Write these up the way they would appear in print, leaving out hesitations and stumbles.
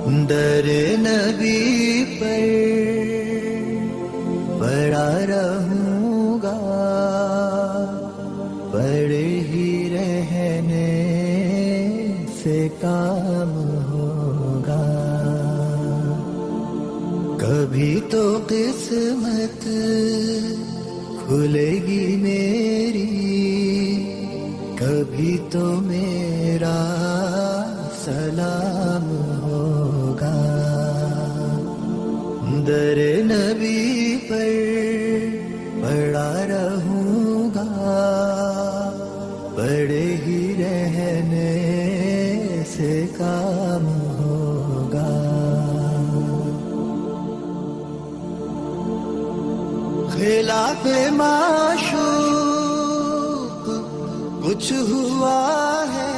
در نبی پر پڑا رہوں گا، پڑے ہی رہنے سے کام ہوگا. کبھی تو قسمت کھلے گی میری، کبھی تو میرا سلام ہوگا. در نبی پر پڑا رہوں گا، پڑے ہی رہنے سے کام ہوگا. خلاف معشوق کچھ ہوا ہے،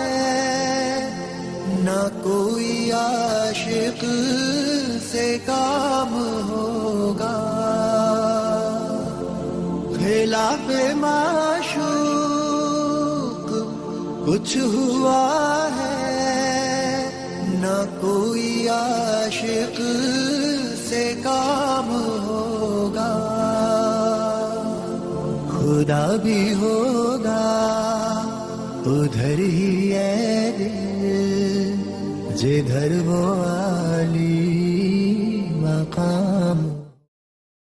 نہ کوئی عاشق سے کام ہوگا. خلاف معشوق کچھ ہوا ہے، نہ کوئی عاشق سے کام ہوگا. خدا بھی ہوگا ادھر ہی ہے دل، جدھر وہ علی